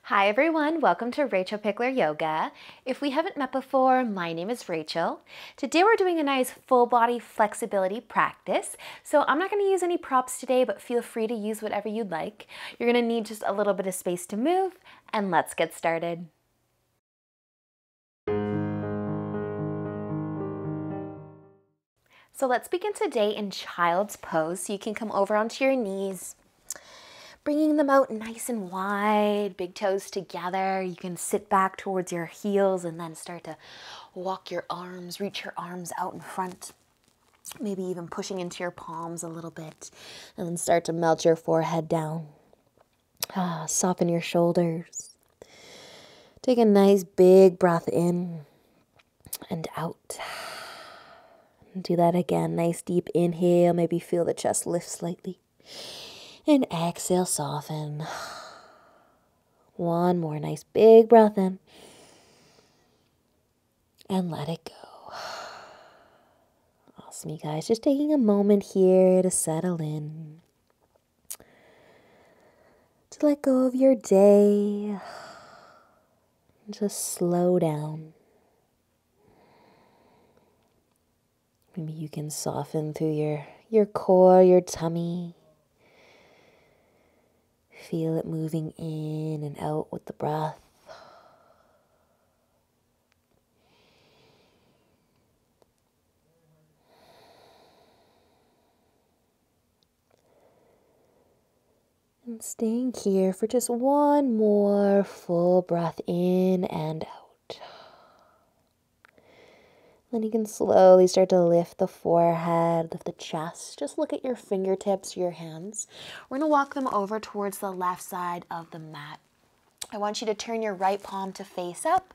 Hi everyone, welcome to Rachel Pichler Yoga. If we haven't met before, my name is Rachel. Today we're doing a nice full body flexibility practice. So I'm not going to use any props today, but feel free to use whatever you'd like. You're going to need just a little bit of space to move, and let's get started. So let's begin today in child's pose. So you can come over onto your knees, bringing them out nice and wide, big toes together. You can sit back towards your heels and then start to walk your arms, reach your arms out in front. Maybe even pushing into your palms a little bit. And then start to melt your forehead down. Soften your shoulders. Take a nice big breath in and out. Do that again. Nice deep inhale. Maybe feel the chest lift slightly. And exhale, soften. One more nice big breath in. And let it go. Awesome, you guys. Just taking a moment here to settle in. To let go of your day. Just slow down. Maybe you can soften through your core, your tummy. Feel it moving in and out with the breath. And staying here for just one more full breath in and out. Then you can slowly start to lift the forehead, lift the chest. Just look at your fingertips, your hands. We're going to walk them over towards the left side of the mat. I want you to turn your right palm to face up.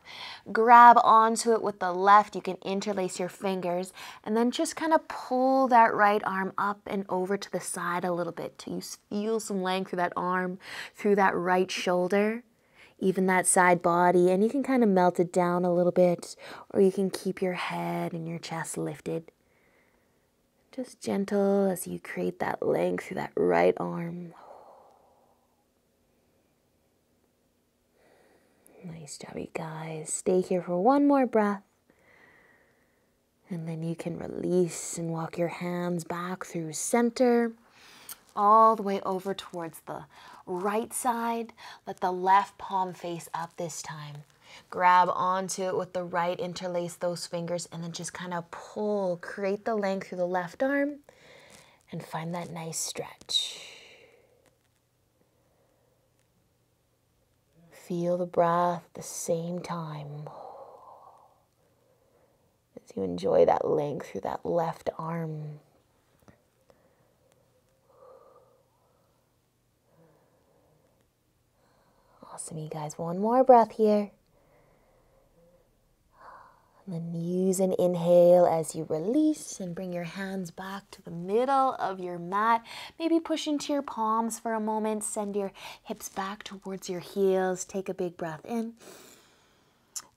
Grab onto it with the left. You can interlace your fingers and then just kind of pull that right arm up and over to the side a little bit till you feel some length through that arm, through that right shoulder, even that side body. And you can kind of melt it down a little bit, or you can keep your head and your chest lifted. Just gentle as you create that length through that right arm. Nice job, you guys. Stay here for one more breath. And then you can release and walk your hands back through center, all the way over towards the right side. Let the left palm face up this time. Grab onto it with the right, interlace those fingers, and then just kind of pull, create the length through the left arm, and find that nice stretch. Feel the breath at the same time as you enjoy that length through that left arm. Awesome, you guys. One more breath here. And then use an inhale as you release and bring your hands back to the middle of your mat. Maybe push into your palms for a moment. Send your hips back towards your heels. Take a big breath in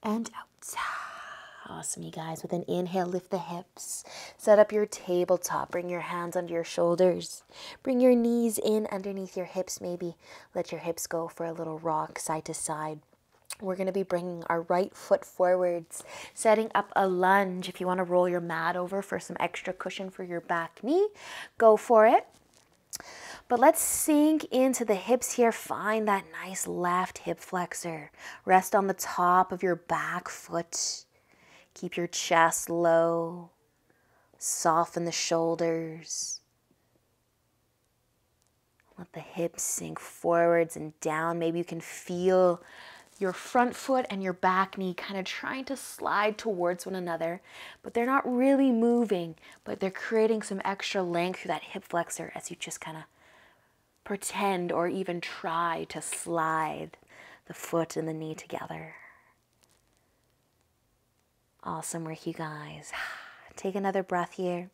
and out. Awesome, you guys. With an inhale, lift the hips. Set up your tabletop. Bring your hands under your shoulders. Bring your knees in underneath your hips. Maybe let your hips go for a little rock side to side. We're going to be bringing our right foot forwards, setting up a lunge. If you want to roll your mat over for some extra cushion for your back knee, go for it. But let's sink into the hips here. Find that nice left hip flexor. Rest on the top of your back foot. Keep your chest low. Soften the shoulders. Let the hips sink forwards and down. Maybe you can feel your front foot and your back knee kind of trying to slide towards one another, but they're not really moving, but they're creating some extra length through that hip flexor as you just kind of pretend or even try to slide the foot and the knee together. Awesome work, you guys. Take another breath here.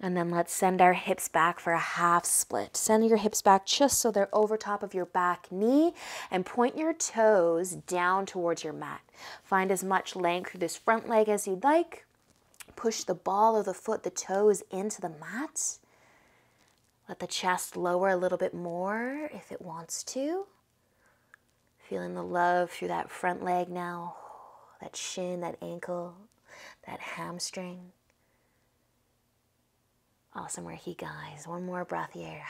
And then let's send our hips back for a half split. Send your hips back just so they're over top of your back knee, and point your toes down towards your mat. Find as much length through this front leg as you'd like. Push the ball of the foot, the toes, into the mat. Let the chest lower a little bit more if it wants to. Feeling the love through that front leg now, that shin, that ankle, that hamstring. Awesome work, you guys. One more breath here.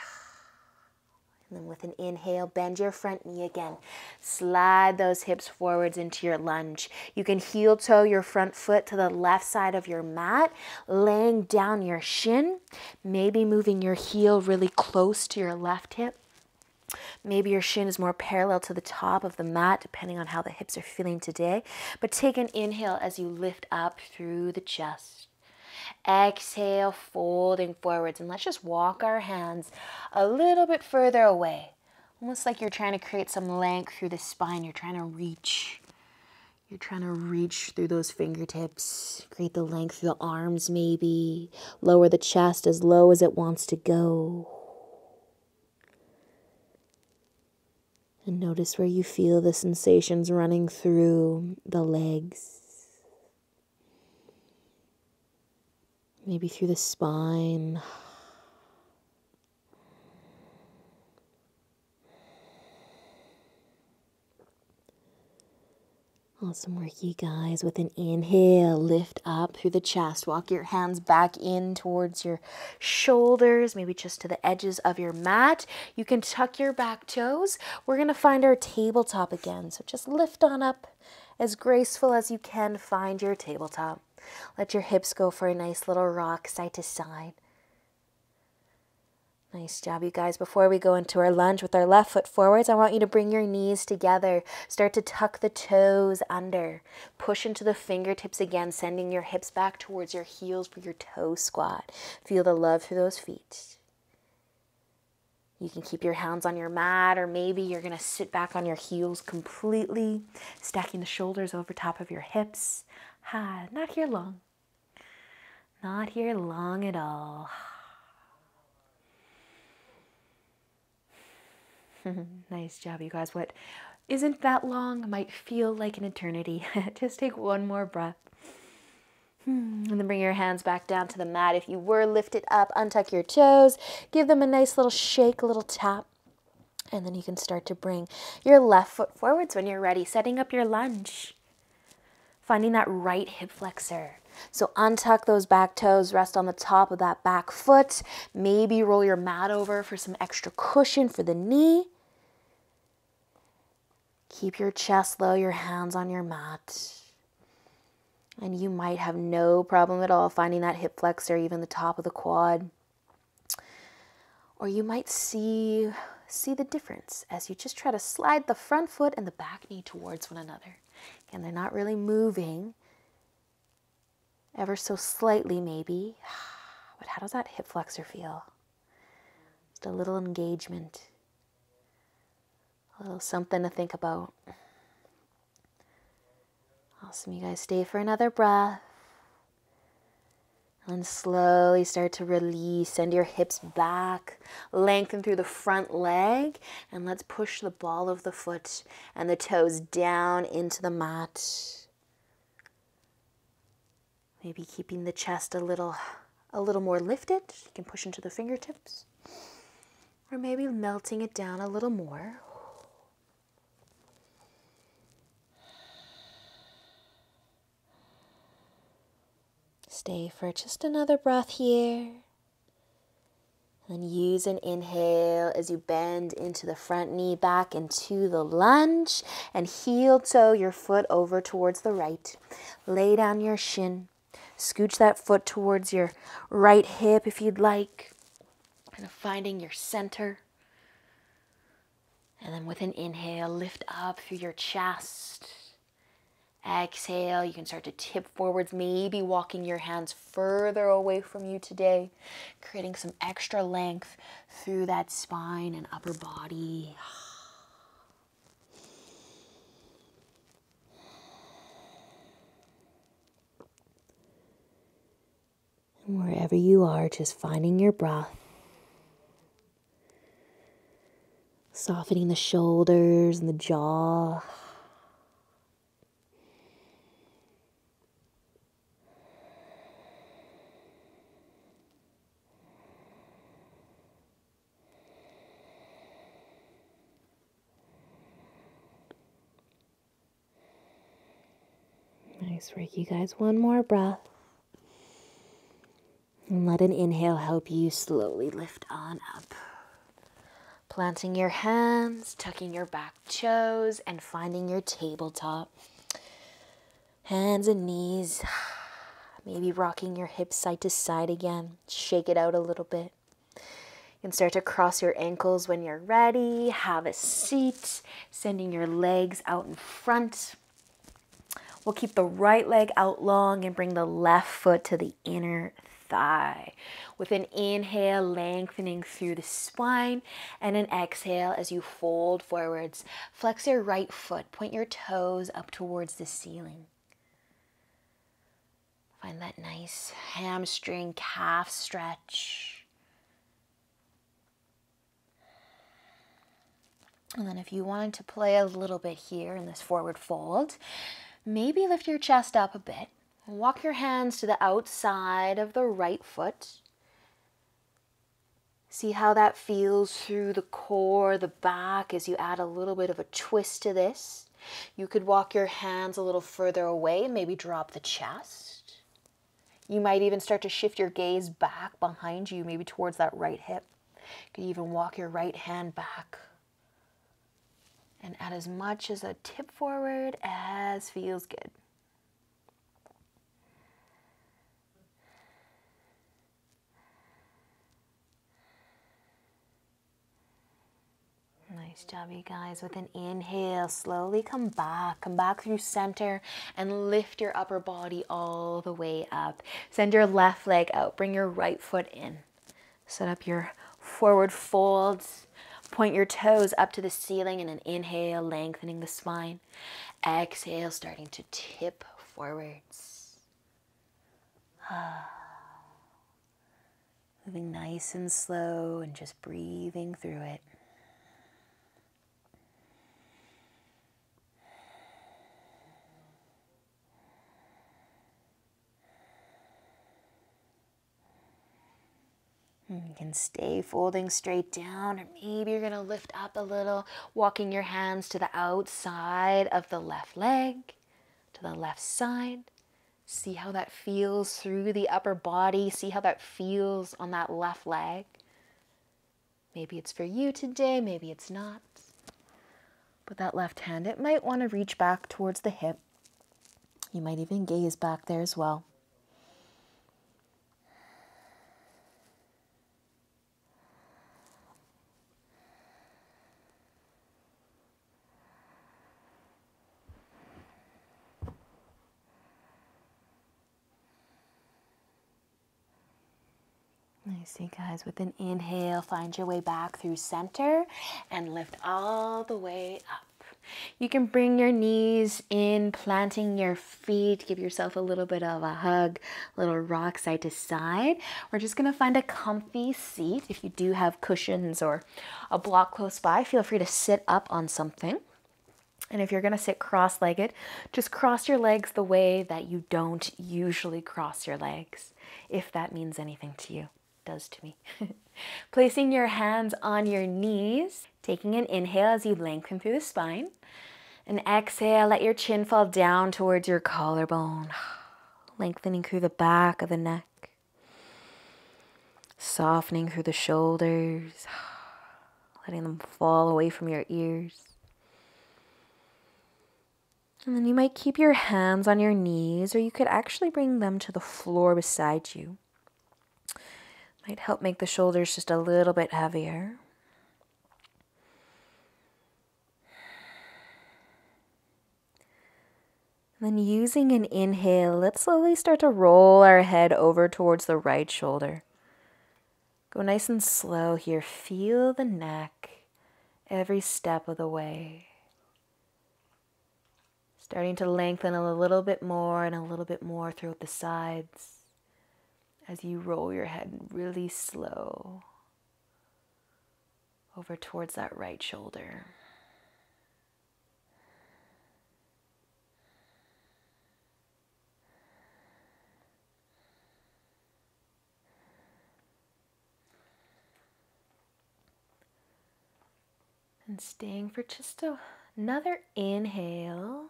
And then with an inhale, bend your front knee again. Slide those hips forwards into your lunge. You can heel toe your front foot to the left side of your mat, laying down your shin, maybe moving your heel really close to your left hip. Maybe your shin is more parallel to the top of the mat, depending on how the hips are feeling today. But take an inhale as you lift up through the chest. Exhale, folding forwards. And let's just walk our hands a little bit further away. Almost like you're trying to create some length through the spine. You're trying to reach. You're trying to reach through those fingertips. Create the length through the arms maybe. Lower the chest as low as it wants to go. And notice where you feel the sensations running through the legs. Maybe through the spine. Awesome work, you guys. With an inhale, lift up through the chest. Walk your hands back in towards your shoulders, maybe just to the edges of your mat. You can tuck your back toes. We're going to find our tabletop again. So just lift on up as graceful as you can. Find your tabletop. Let your hips go for a nice little rock side to side. Nice job, you guys. Before we go into our lunge with our left foot forwards, I want you to bring your knees together. Start to tuck the toes under. Push into the fingertips again, sending your hips back towards your heels for your toe squat. Feel the love through those feet. You can keep your hands on your mat, or maybe you're going to sit back on your heels completely, stacking the shoulders over top of your hips. Not here long. Not here long at all. Nice job, you guys. What isn't that long might feel like an eternity. Just take one more breath. And then bring your hands back down to the mat. If you were lifted up, untuck your toes. Give them a nice little shake, a little tap. And then you can start to bring your left foot forwards when you're ready, setting up your lunge. Finding that right hip flexor. So untuck those back toes, rest on the top of that back foot. Maybe roll your mat over for some extra cushion for the knee. Keep your chest low, your hands on your mat. And you might have no problem at all finding that hip flexor, even the top of the quad. Or you might see the difference as you just try to slide the front foot and the back knee towards one another. Again, they're not really moving. Ever so slightly maybe. But how does that hip flexor feel? Just a little engagement. A little something to think about. Awesome, you guys. Stay for another breath. And slowly start to release. Send your hips back. Lengthen through the front leg. And let's push the ball of the foot and the toes down into the mat. Maybe keeping the chest a little more lifted. You can push into the fingertips. Or maybe melting it down a little more. Stay for just another breath here. And use an inhale as you bend into the front knee back into the lunge. And heel toe your foot over towards the right. Lay down your shin. Scooch that foot towards your right hip if you'd like. Kind of finding your center. And then with an inhale, lift up through your chest. Exhale, you can start to tip forwards, maybe walking your hands further away from you today, creating some extra length through that spine and upper body. And wherever you are, just finding your breath. Softening the shoulders and the jaw. Nice work, you guys. One more breath. And let an inhale help you slowly lift on up. Planting your hands, tucking your back toes, and finding your tabletop. Hands and knees. Maybe rocking your hips side to side again. Shake it out a little bit. You can start to cross your ankles when you're ready. Have a seat, sending your legs out in front. We'll keep the right leg out long and bring the left foot to the inner thigh. With an inhale, lengthening through the spine, and an exhale as you fold forwards. Flex your right foot, point your toes up towards the ceiling. Find that nice hamstring calf stretch. And then if you wanted to play a little bit here in this forward fold, maybe lift your chest up a bit. Walk your hands to the outside of the right foot. See how that feels through the core, the back, as you add a little bit of a twist to this. You could walk your hands a little further away and maybe drop the chest. You might even start to shift your gaze back behind you, maybe towards that right hip. You could even walk your right hand back and add as much as a tip forward as feels good. Nice job, you guys. With an inhale, slowly come back through center and lift your upper body all the way up. Send your left leg out, bring your right foot in. Set up your forward folds. Point your toes up to the ceiling in an inhale, lengthening the spine. Exhale, starting to tip forwards. Moving nice and slow and just breathing through it. You can stay folding straight down, or maybe you're going to lift up a little, walking your hands to the outside of the left leg, to the left side. See how that feels through the upper body. See how that feels on that left leg. Maybe it's for you today, maybe it's not. But that left hand, it might want to reach back towards the hip. You might even gaze back there as well. Nice, you guys. With an inhale, find your way back through center and lift all the way up. You can bring your knees in, planting your feet. Give yourself a little bit of a hug, a little rock side to side. We're just going to find a comfy seat. If you do have cushions or a block close by, feel free to sit up on something. And if you're going to sit cross-legged, just cross your legs the way that you don't usually cross your legs, if that means anything to you. Does to me. Placing your hands on your knees, taking an inhale as you lengthen through the spine. And exhale, let your chin fall down towards your collarbone, lengthening through the back of the neck, softening through the shoulders, letting them fall away from your ears. And then you might keep your hands on your knees, or you could actually bring them to the floor beside you. Might help make the shoulders just a little bit heavier. And then using an inhale, let's slowly start to roll our head over towards the right shoulder. Go nice and slow here. Feel the neck every step of the way. Starting to lengthen a little bit more and a little bit more throughout the sides. As you roll your head really slow over towards that right shoulder. And staying for just another inhale.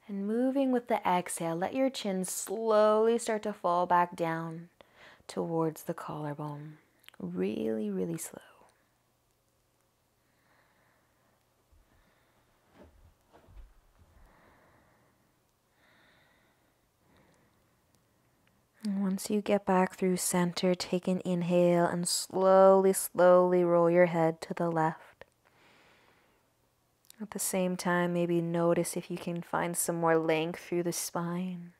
And moving with the exhale, let your chin slowly start to fall back down towards the collarbone. Really, really slow. And once you get back through center, take an inhale and slowly, slowly roll your head to the left. At the same time, maybe notice if you can find some more length through the spine.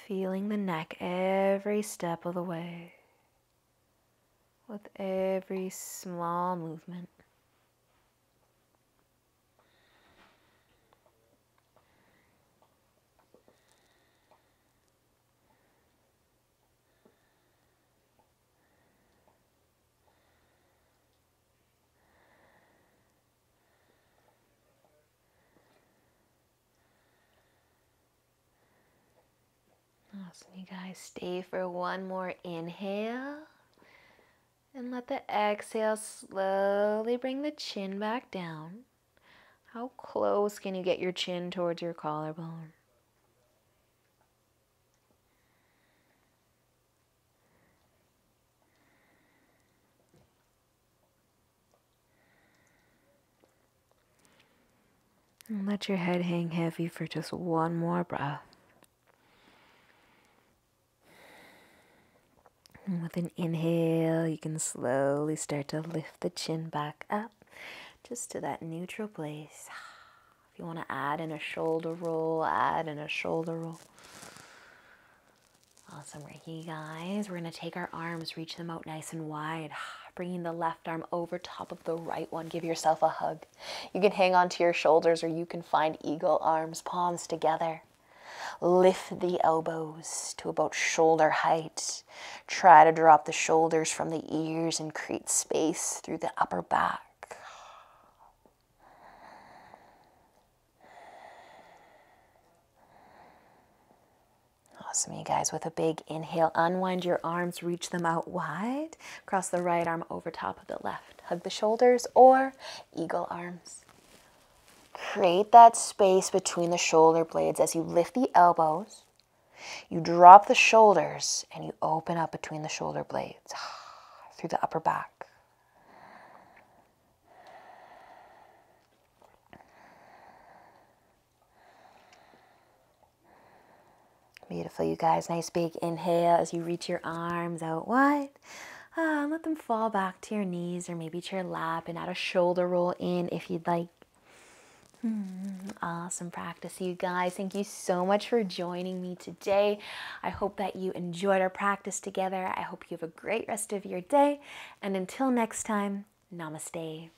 Feeling the neck every step of the way, with every small movement. Awesome, you guys. Stay for one more inhale. And let the exhale slowly bring the chin back down. How close can you get your chin towards your collarbone? And let your head hang heavy for just one more breath. And with an inhale, you can slowly start to lift the chin back up, just to that neutral place. If you want to add in a shoulder roll, add in a shoulder roll. Awesome, right here, guys. We're going to take our arms, reach them out nice and wide, bringing the left arm over top of the right one. Give yourself a hug. You can hang on to your shoulders, or you can find eagle arms, palms together. Lift the elbows to about shoulder height. Try to drop the shoulders from the ears and create space through the upper back. Awesome, you guys. With a big inhale, unwind your arms, reach them out wide. Cross the right arm over top of the left. Hug the shoulders or eagle arms. Create that space between the shoulder blades as you lift the elbows. You drop the shoulders and you open up between the shoulder blades through the upper back. Beautiful, you guys. Nice big inhale as you reach your arms out wide. Let them fall back to your knees or maybe to your lap, and add a shoulder roll in if you'd like. Awesome practice, you guys. Thank you so much for joining me today. I hope that you enjoyed our practice together. I hope you have a great rest of your day. And until next time, namaste.